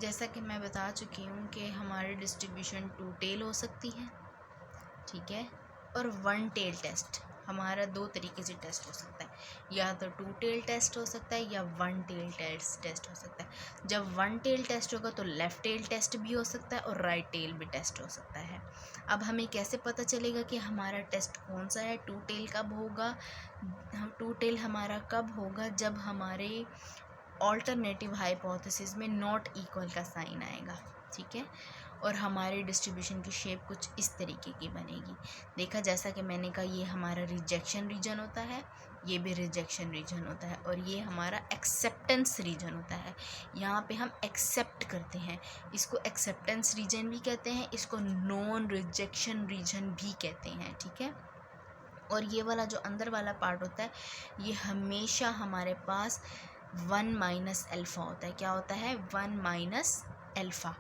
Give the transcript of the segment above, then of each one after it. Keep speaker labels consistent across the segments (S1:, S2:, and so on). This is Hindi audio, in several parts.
S1: जैसा कि मैं बता चुकी हूँ कि हमारी डिस्ट्रीब्यूशन टू टेल हो सकती है, ठीक है, और वन टेल टेस्ट हमारा दो तरीके से टेस्ट हो सकता है, या तो टू टेल टेस्ट हो सकता है या वन टेल टेस्ट हो सकता है। जब वन टेल टेस्ट होगा तो लेफ़्ट टेल टेस्ट भी हो सकता है और राइट टेल भी टेस्ट हो सकता है। अब हमें कैसे पता चलेगा कि हमारा टेस्ट कौन सा है? टू टेल कब होगा? टू टेल हमारा कब होगा? जब हमारे ऑल्टरनेटिव हाइपोथेसिस में नॉट इक्वल का साइन आएगा, ठीक है, और हमारी डिस्ट्रीब्यूशन की शेप कुछ इस तरीके की बनेगी। देखा, जैसा कि मैंने कहा, ये हमारा रिजेक्शन रीजन होता है, ये भी रिजेक्शन रीजन होता है, और ये हमारा एक्सेप्टेंस रीजन होता है। यहाँ पे हम एक्सेप्ट करते हैं, इसको एक्सेप्टेंस रीजन भी कहते हैं, इसको नॉन रिजेक्शन रीजन भी कहते हैं, ठीक है। और ये वाला जो अंदर वाला पार्ट होता है, ये हमेशा हमारे पास 1 माइनस अल्फ़ा होता है। क्या होता है? 1 माइनस अल्फ़ा,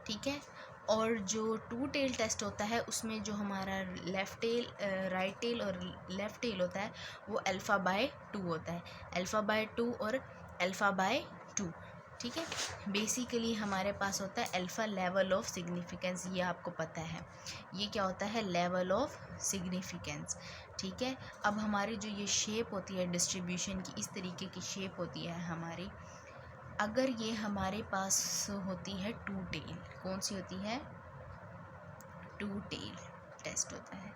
S1: ठीक है। और जो टू टेल टेस्ट होता है उसमें जो हमारा लेफ़्ट टेल, राइट टेल और लेफ़्ट टेल होता है वो अल्फ़ा बाय 2 होता है, अल्फ़ा बाय 2 और अल्फ़ा बाय 2, ठीक है। बेसिकली हमारे पास होता है अल्फ़ा लेवल ऑफ सिग्निफिकेंस, ये आपको पता है, ये क्या होता है? लेवल ऑफ सिग्निफिकेंस, ठीक है। अब हमारी जो ये शेप होती है डिस्ट्रीब्यूशन की, इस तरीके की शेप होती है हमारी। अगर ये हमारे पास होती है टू टेल, कौन सी होती है? टू टेल टेस्ट होता है,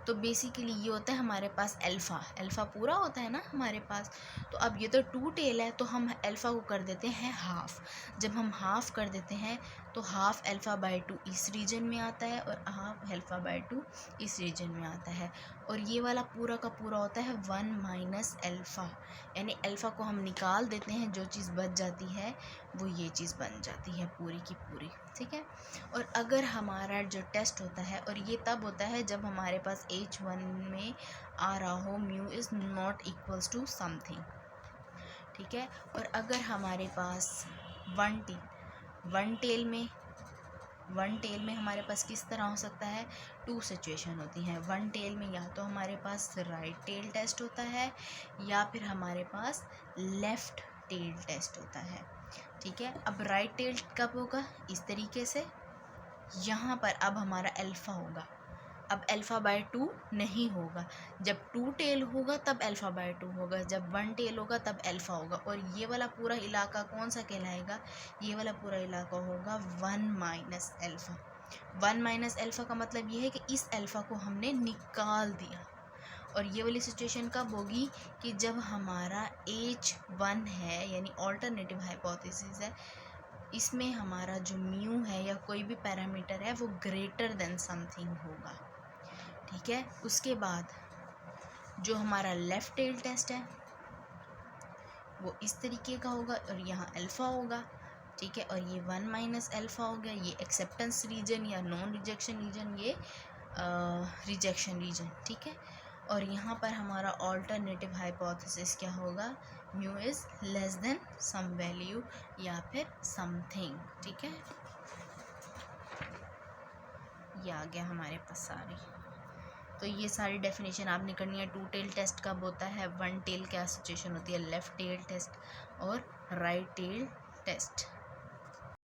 S1: तो बेसिकली ये होता है हमारे पास अल्फ़ा पूरा होता है ना हमारे पास। तो अब ये तो टू टेल है, तो हम अल्फ़ा को कर देते हैं हाफ़। जब हम हाफ़ कर देते हैं तो हाफ़ अल्फ़ा बाय 2 इस रीजन में आता है और हाफ़ अल्फ़ा बाय 2 इस रीजन में आता है। और ये वाला पूरा का पूरा होता है 1 माइनस अल्फ़ा, यानी अल्फ़ा को हम निकाल देते हैं, जो चीज़ बच जाती है वो ये चीज़ बन जाती है पूरी की पूरी, ठीक है। और अगर हमारा जो टेस्ट होता है, और ये तब होता है जब हमारे पास H1 में आ रहा हो mu is not equals to something, ठीक है। और अगर हमारे पास वन टेल में हमारे पास किस तरह हो सकता है? टू सिचुएशन होती हैं वन टेल में, या तो हमारे पास राइट टेल टेस्ट होता है या फिर हमारे पास लेफ़्ट टेल टेस्ट होता है, ठीक है। अब राइट टेल कब होगा? इस तरीके से, यहाँ पर अब हमारा अल्फ़ा होगा, अब अल्फ़ा बाय 2 नहीं होगा। जब टू टेल होगा तब अल्फ़ा बाय 2 होगा, जब वन टेल होगा तब अल्फ़ा होगा। और ये वाला पूरा इलाका कौन सा कहलाएगा? ये वाला पूरा इलाका होगा 1 माइनस अल्फ़ा। 1 माइनस अल्फ़ा का मतलब ये है कि इस अल्फ़ा को हमने निकाल दिया। और ये वाली सिचुएशन कब होगी? कि जब हमारा H1 है, यानी ऑल्टरनेटिव हाइपोथेसिस है, इसमें हमारा जो म्यू है या कोई भी पैरामीटर है वो ग्रेटर देन समथिंग होगा, ठीक है। उसके बाद जो हमारा लेफ़्ट टेल टेस्ट है वो इस तरीके का होगा और यहाँ अल्फ़ा होगा, ठीक है। और ये 1 माइनस अल्फ़ा हो गया, ये एक्सेप्टेंस रीजन या नॉन रिजेक्शन रीजन, ये रिजेक्शन रीजन, ठीक है। और यहाँ पर हमारा ऑल्टरनेटिव हाइपोथेसिस क्या होगा? Mu is less than some value या फिर समथिंग, ठीक है। ये आ गया हमारे पास सारी। तो ये सारी डेफिनेशन आपने करनी है। टू टेल टेस्ट कब होता है? वन टेल क्या सिचुएशन होती है? लेफ़्ट टेल टेस्ट और राइट टेल टेस्ट।